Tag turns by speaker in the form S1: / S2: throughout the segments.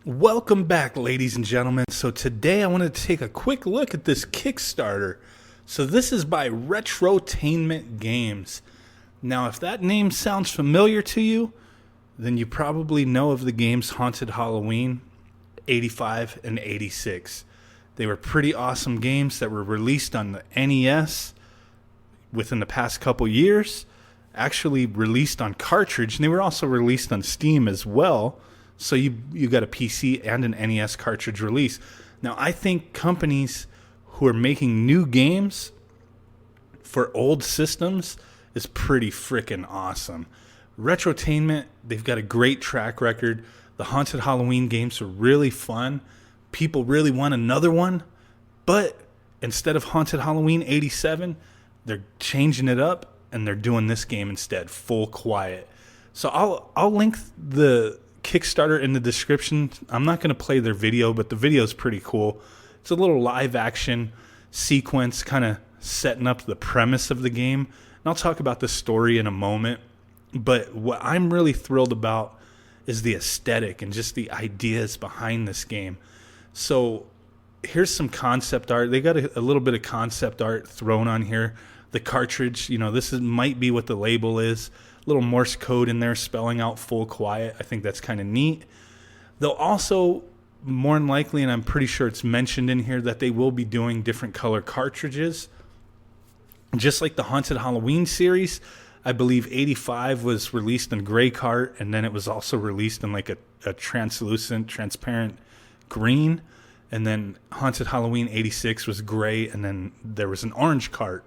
S1: Welcome back, ladies and gentlemen. So today I wanted to take a quick look at this Kickstarter. So this is by Retrotainment Games. Now, if that name sounds familiar to you, then you probably know of the games Haunted Halloween 85 and 86. They were pretty awesome games that were released on the NES within the past couple years. Actually released on cartridge, and they were also released on Steam as well. So you got a PC and an NES cartridge release. Now, I think companies who are making new games for old systems is pretty freaking awesome. Retrotainment, they've got a great track record. The Haunted Halloween games are really fun. People really want another one. But instead of Haunted Halloween 87, they're changing it up and they're doing this game instead, Full Quiet. So I'll link the Kickstarter in the description. I'm not going to play their video, but the video is pretty cool. It's a little live action sequence kind of setting up the premise of the game. And I'll talk about the story in a moment. But what I'm really thrilled about is the aesthetic and just the ideas behind this game. So here's some concept art. They got a little bit of concept art thrown on here. The cartridge, this might be what the label is. Little Morse code in there spelling out Full Quiet. I think that's kind of neat. They'll also, more than likely, and I'm pretty sure it's mentioned in here, that they will be doing different color cartridges. Just like the Haunted Halloween series, I believe 85 was released in gray cart, and then it was also released in like a translucent, transparent green. And then Haunted Halloween 86 was gray, and then there was an orange cart.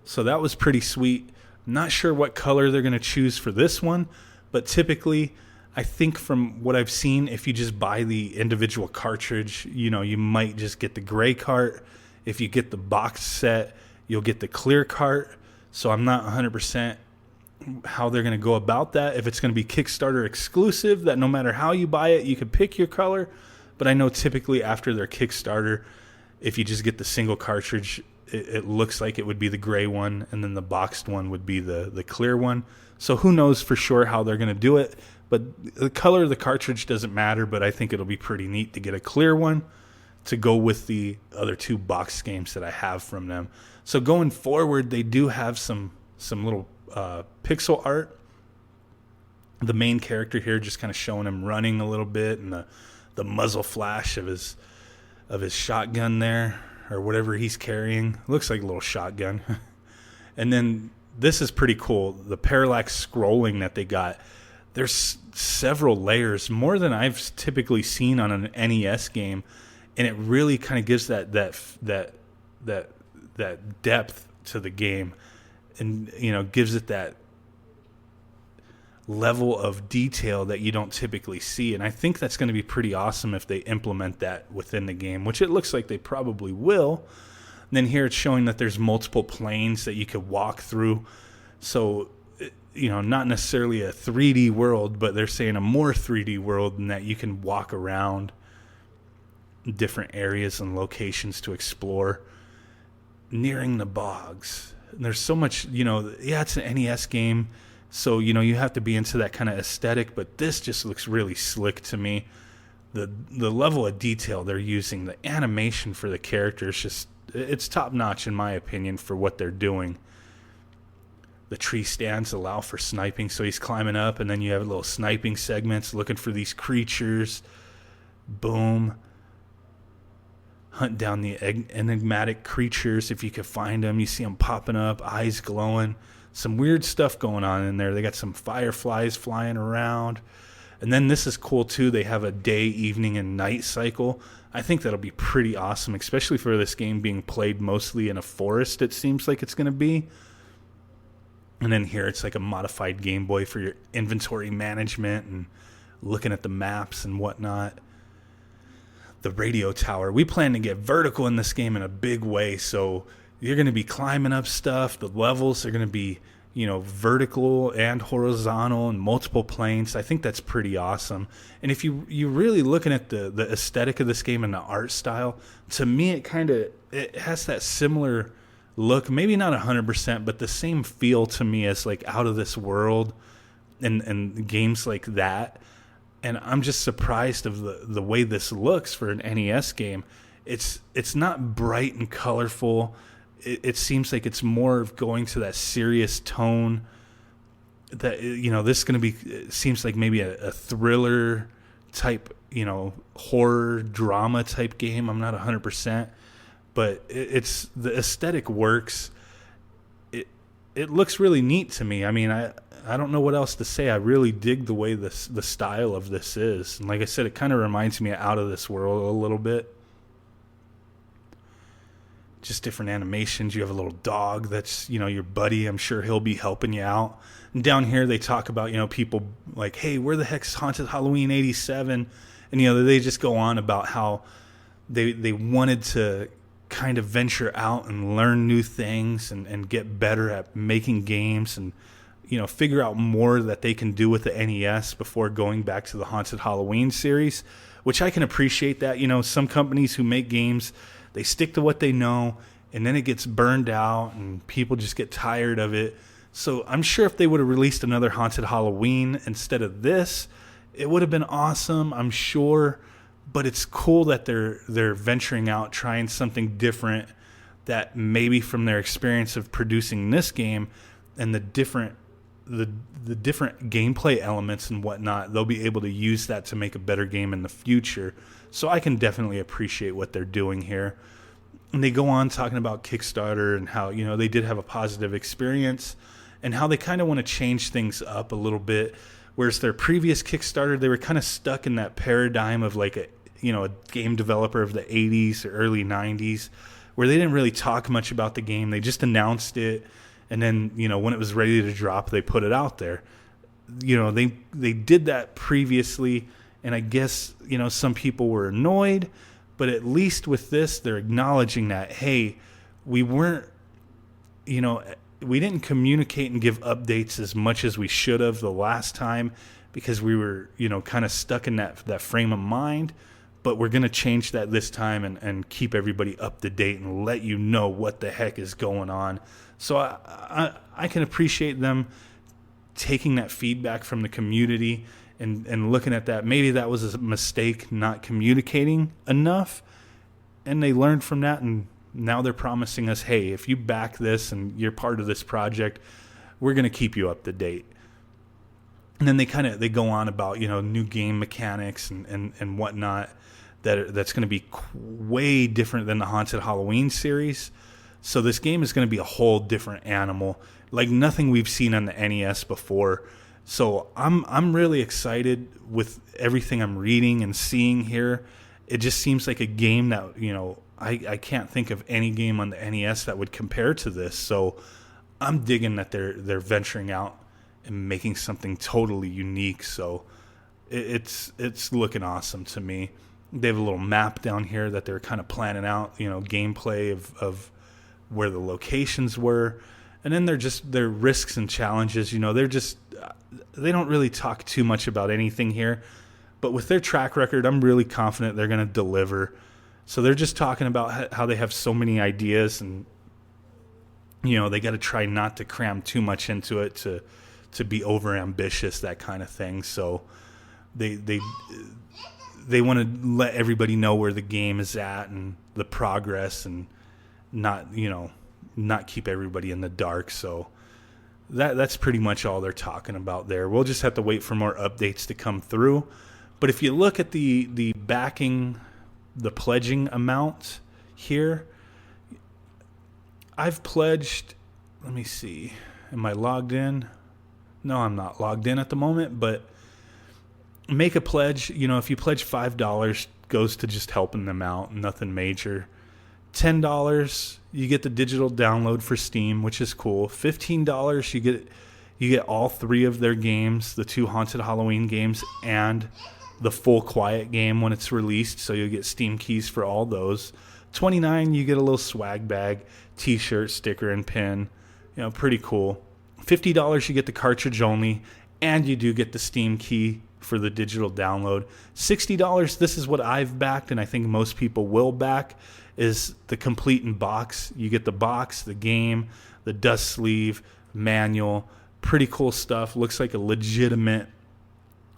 S1: So that was pretty sweet. Not sure what color they're going to choose for this one, but typically, I think from what I've seen, if you just buy the individual cartridge, you might just get the gray cart. If you get the box set, you'll get the clear cart. So I'm not 100% how they're going to go about that. If it's going to be Kickstarter exclusive, that no matter how you buy it, you can pick your color. But I know typically after their Kickstarter, if you just get the single cartridge, it looks like it would be the gray one, and then the boxed one would be the clear one. So who knows for sure how they're going to do it. But the color of the cartridge doesn't matter, but I think it'll be pretty neat to get a clear one to go with the other two box games that I have from them. So going forward, they do have some little pixel art. The main character here just kind of showing him running a little bit, and the muzzle flash of his shotgun there, or whatever he's carrying. Looks like a little shotgun. And then this is pretty cool. The parallax scrolling that they got. There's several layers, more than I've typically seen on an NES game, and it really kind of gives that depth to the game, and gives it that level of detail that you don't typically see. And I think that's going to be pretty awesome if they implement that within the game, which it looks like they probably will. And then here it's showing that there's multiple planes that you could walk through. So, not necessarily a 3D world, but they're saying a more 3D world, and that you can walk around different areas and locations to explore. Nearing the bogs. And there's so much, it's an NES game. So, you have to be into that kind of aesthetic, but this just looks really slick to me. The level of detail they're using, the animation for the characters, it's top notch in my opinion for what they're doing. The tree stands allow for sniping, so he's climbing up, and then you have little sniping segments looking for these creatures. Boom. Hunt down the enigmatic creatures if you can find them. You see them popping up, eyes glowing. Some weird stuff going on in there. They got some fireflies flying around. And then this is cool too. They have a day, evening, and night cycle. I think that'll be pretty awesome, especially for this game being played mostly in a forest, it seems like it's going to be. And then here it's like a modified Game Boy for your inventory management and looking at the maps and whatnot. The radio tower. We plan to get vertical in this game in a big way, so you're going to be climbing up stuff. The levels are going to be, vertical and horizontal and multiple planes. I think that's pretty awesome. And if you're really looking at the aesthetic of this game and the art style, to me it has that similar look. Maybe not 100%, but the same feel to me as like Out of This World and games like that. and I'm just surprised of the way this looks for an NES game. It's not bright and colorful. It seems like it's more of going to that serious tone. That, you know, this is going to be, it seems like maybe a thriller type, you know, horror drama type game. I'm not 100%, but it's the aesthetic works. It looks really neat to me. I mean, I don't know what else to say. I really dig the way the style of this is. And like I said, it kind of reminds me of Out of This World a little bit. Just different animations. You have a little dog that's, you know, your buddy. I'm sure he'll be helping you out. And down here they talk about, you know, people like, hey, where the heck's Haunted Halloween 87? And, you know, they just go on about how they wanted to kind of venture out and learn new things and get better at making games and, you know, figure out more that they can do with the NES before going back to the Haunted Halloween series, which I can appreciate that. You know, some companies who make games, they stick to what they know, and then it gets burned out and people just get tired of it. So I'm sure if they would have released another Haunted Halloween instead of this, it would have been awesome, I'm sure. But it's cool that they're venturing out, trying something different, that maybe from their experience of producing this game and the different gameplay elements and whatnot, they'll be able to use that to make a better game in the future. So I can definitely appreciate what they're doing here. And they go on talking about Kickstarter and how, you know, they did have a positive experience and how they kind of want to change things up a little bit. Whereas their previous Kickstarter, they were kind of stuck in that paradigm of like a game developer of the 80s or early 90s, where they didn't really talk much about the game. They just announced it, and then, you know, when it was ready to drop, they put it out there. You know, they did that previously, and I guess, you know, some people were annoyed, but at least with this, they're acknowledging that, hey, we weren't, you know, we didn't communicate and give updates as much as we should have the last time because we were, you know, kind of stuck in that frame of mind. But we're going to change that this time and keep everybody up to date and let you know what the heck is going on. So I can appreciate them taking that feedback from the community and looking at that. Maybe that was a mistake not communicating enough, and they learned from that, and now they're promising us, hey, if you back this and you're part of this project, we're going to keep you up to date. And then they go on about, you know, new game mechanics and whatnot that's going to be way different than the Haunted Halloween series. So this game is going to be a whole different animal, like nothing we've seen on the NES before. So I'm really excited with everything I'm reading and seeing here. It just seems like a game that, you know, I can't think of any game on the NES that would compare to this. So I'm digging that they're venturing out and making something totally unique. So it's looking awesome to me. They have a little map down here that they're kind of planning out, you know, gameplay of where the locations were. And then their risks and challenges, you know, they don't really talk too much about anything here. But with their track record, I'm really confident they're going to deliver. So they're just talking about how they have so many ideas, and, you know, they got to try not to cram too much into it to be over ambitious, that kind of thing. So they want to let everybody know where the game is at and the progress, and not keep everybody in the dark. So that's pretty much all they're talking about there. We'll just have to wait for more updates to come through. But if you look at the backing, the pledging amount here, I've pledged, let me see, am I logged in? No, I'm not logged in at the moment, but make a pledge. You know, if you pledge $5, goes to just helping them out, nothing major. $10, you get the digital download for Steam, which is cool. $15, you get all three of their games, the 2 Haunted Halloween games and the full Quiet game when it's released, so you'll get Steam keys for all those. $29, you get a little swag bag, t-shirt, sticker, and pin. You know, pretty cool. $50, you get the cartridge only, and you do get the Steam key for the digital download. $60, this is what I've backed, and I think most people will back, is the complete in box. You get the box, the game, the dust sleeve, manual, pretty cool stuff. Looks like a legitimate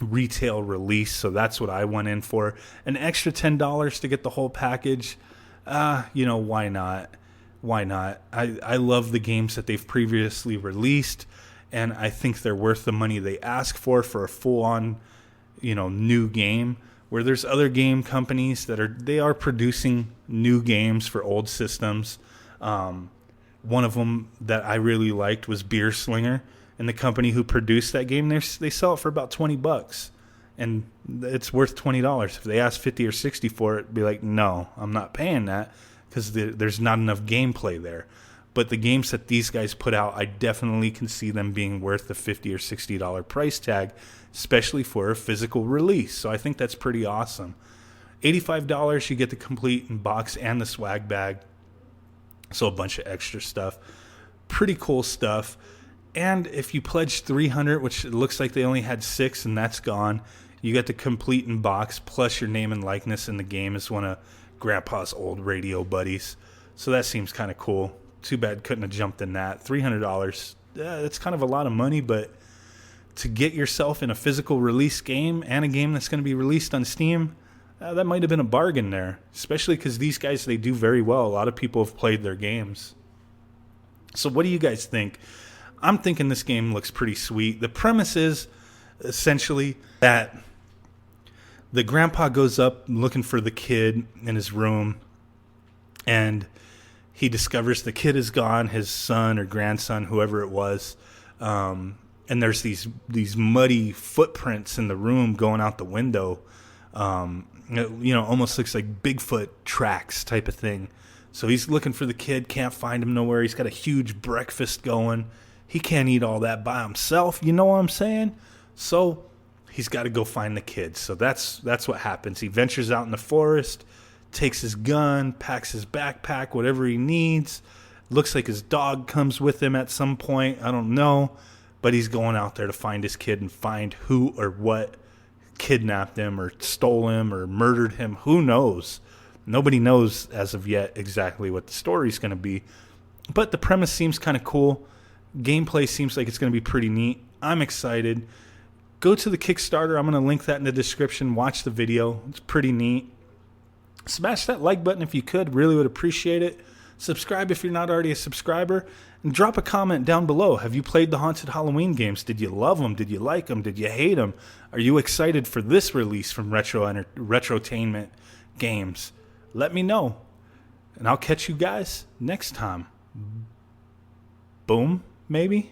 S1: retail release, so that's what I went in for. An extra $10 to get the whole package, why not? Why not? I love the games that they've previously released, and I think they're worth the money they ask for a full-on, new game. Where there's other game companies that are producing new games for old systems. One of them that I really liked was Beer Slinger, and the company who produced that game, they sell it for about $20, and it's worth $20. If they ask $50 or $60 for it, be like, no, I'm not paying that, because there's not enough gameplay there. But the games that these guys put out, I definitely can see them being worth the $50 or $60 price tag, especially for a physical release. So I think that's pretty awesome. $85, you get the complete box and the swag bag. So a bunch of extra stuff. Pretty cool stuff. And if you pledge $300, which it looks like they only had 6 and that's gone, you get the complete in box plus your name and likeness in the game as one of Grandpa's old radio buddies. So that seems kind of cool. Too bad couldn't have jumped in that. $300, that's kind of a lot of money, but to get yourself in a physical release game and a game that's going to be released on Steam, that might have been a bargain there, especially because these guys, they do very well. A lot of people have played their games. So what do you guys think? I'm thinking this game looks pretty sweet. The premise is essentially that the grandpa goes up looking for the kid in his room, and he discovers the kid is gone, his son or grandson, whoever it was. And there's these muddy footprints in the room going out the window. Almost looks like Bigfoot tracks type of thing. So he's looking for the kid, can't find him nowhere. He's got a huge breakfast going. He can't eat all that by himself. You know what I'm saying? So he's got to go find the kid. So that's what happens. He ventures out in the forest, takes his gun, packs his backpack, whatever he needs. Looks like his dog comes with him at some point. I don't know. But he's going out there to find his kid and find who or what kidnapped him or stole him or murdered him. Who knows? Nobody knows as of yet exactly what the story's going to be. But the premise seems kind of cool. Gameplay seems like it's going to be pretty neat. I'm excited. Go to the Kickstarter. I'm going to link that in the description. Watch the video. It's pretty neat. Smash that like button if you could. Really would appreciate it. Subscribe if you're not already a subscriber. And drop a comment down below. Have you played the Haunted Halloween games? Did you love them? Did you like them? Did you hate them? Are you excited for this release from Retrotainment Games? Let me know. And I'll catch you guys next time. Boom, maybe?